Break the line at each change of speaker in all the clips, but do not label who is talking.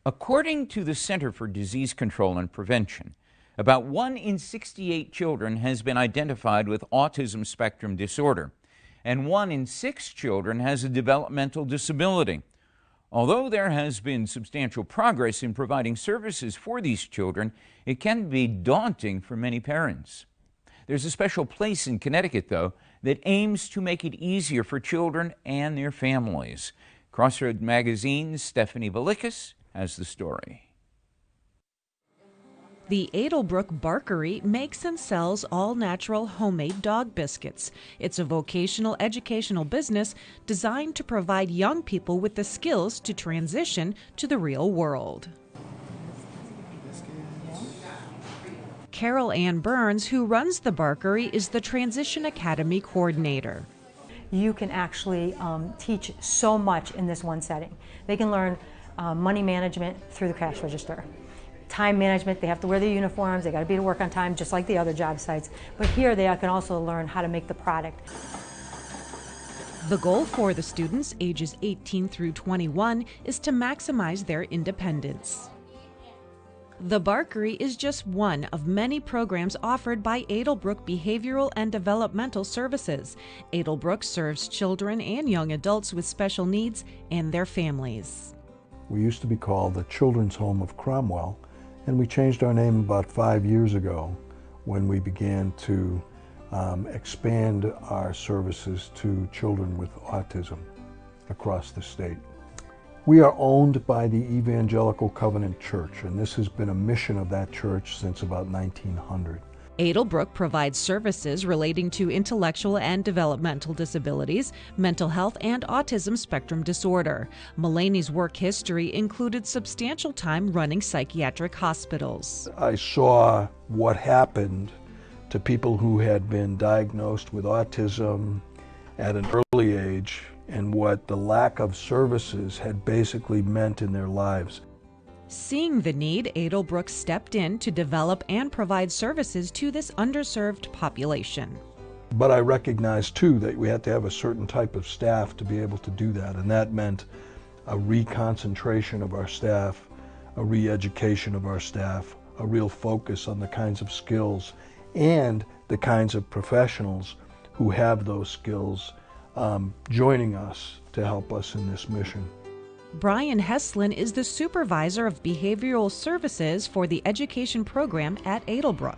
According to the Center for Disease Control and Prevention, about 1 in 68 children has been identified with autism spectrum disorder, and 1 in 6 children has a developmental disability. Although there has been substantial progress in providing services for these children, it can be daunting for many parents. There's a special place in Connecticut, though, that aims to make it easier for children and their families. Crossroads Magazine's Stephanie Velikas has the story.
The Ädelbrook Barkery makes and sells all-natural homemade dog biscuits. It's a vocational educational business designed to provide young people with the skills to transition to the real world. Carol Ann Burns, who runs the Barkery, is the Transition Academy coordinator.
You can actually teach so much in this one setting. They can learn money management through the cash register. Time management, they have to wear their uniforms, they got to be to work on time just like the other job sites. But here they can also learn how to make the product.
The goal for the students ages 18 through 21 is to maximize their independence. The Barkery is just one of many programs offered by Ädelbrook Behavioral and Developmental Services. Ädelbrook serves children and young adults with special needs and their families.
We used to be called the Children's Home of Cromwell, and we changed our name about 5 years ago when we began to expand our services to children with autism across the state. We are owned by the Evangelical Covenant Church, and this has been a mission of that church since about 1900.
Ädelbrook provides services relating to intellectual and developmental disabilities, mental health, and autism spectrum disorder. Mulaney's work history included substantial time running psychiatric hospitals.
I saw what happened to people who had been diagnosed with autism at an early age and what the lack of services had basically meant in their lives.
Seeing the need, Ädelbrook stepped in to develop and provide services to this underserved population.
But I recognized too that we had to have a certain type of staff to be able to do that, and that meant a reconcentration of our staff, a re-education of our staff, a real focus on the kinds of skills and the kinds of professionals who have those skills joining us to help us in this mission.
Brian Heslin is the supervisor of behavioral services for the education program at Ädelbrook.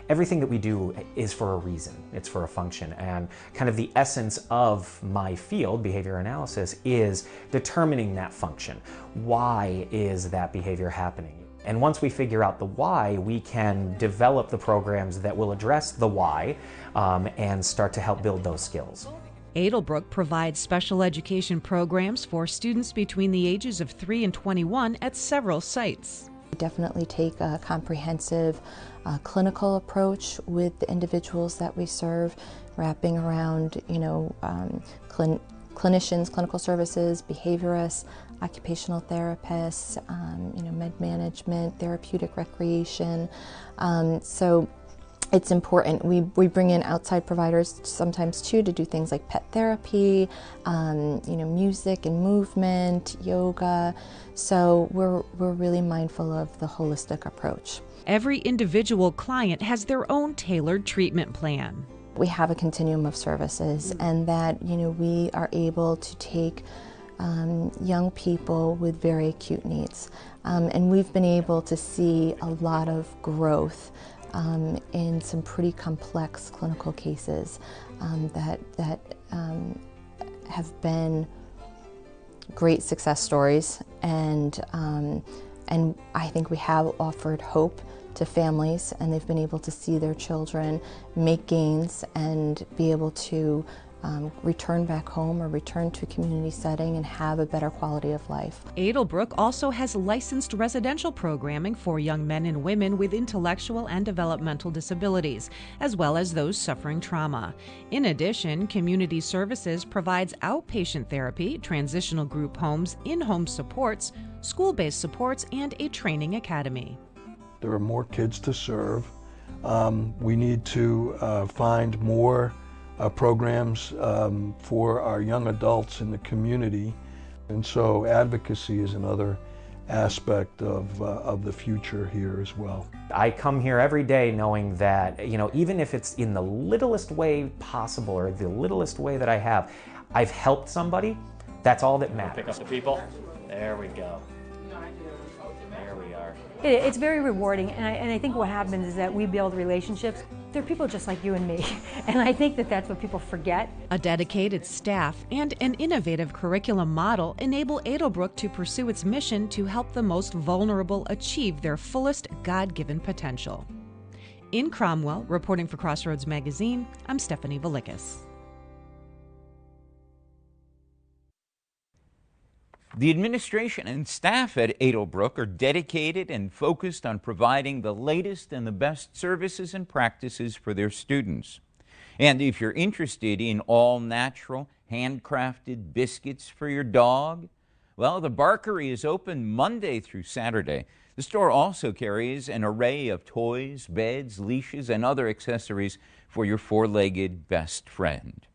Everything that we do is for a reason, it's for a function, and kind of the essence of my field, behavior analysis, is determining that function. Why is that behavior happening? And once we figure out the why, we can develop the programs that will address the why and start to help build those skills.
Ädelbrook provides special education programs for students between the ages of 3 and 21 at several sites.
We definitely take a comprehensive clinical approach with the individuals that we serve, wrapping around, clinicians, clinical services, behaviorists, occupational therapists, med management, therapeutic recreation. So it's important. We bring in outside providers sometimes too to do things like pet therapy, music and movement, yoga. So we're really mindful of the holistic approach.
Every individual client has their own tailored treatment plan.
We have a continuum of services, and that we are able to take young people with very acute needs, and we've been able to see a lot of growth in some pretty complex clinical cases that have been great success stories, and I think we have offered hope to families, and they've been able to see their children make gains and be able to return back home or return to a community setting and have a better quality of life.
Ädelbrook also has licensed residential programming for young men and women with intellectual and developmental disabilities, as well as those suffering trauma. In addition, Community Services provides outpatient therapy, transitional group homes, in-home supports, school-based supports, and a training academy.
There are more kids to serve. We need to find more programs for our young adults in the community. And so advocacy is another aspect of the future here as well.
I come here every day knowing that, even if it's in the littlest way possible or the littlest way that I have, I've helped somebody. That's all that matters.
Pick up the people. There we go. There we are.
It's very rewarding, and I think what happens is that we build relationships. They're people just like you and me, and I think that that's what people forget.
A dedicated staff and an innovative curriculum model enable Ädelbrook to pursue its mission to help the most vulnerable achieve their fullest God-given potential. In Cromwell, reporting for Crossroads Magazine, I'm Stephanie Valikis.
The administration and staff at Ädelbrook are dedicated and focused on providing the latest and the best services and practices for their students. And if you're interested in all-natural, handcrafted biscuits for your dog, well, the Barkery is open Monday through Saturday. The store also carries an array of toys, beds, leashes, and other accessories for your four-legged best friend.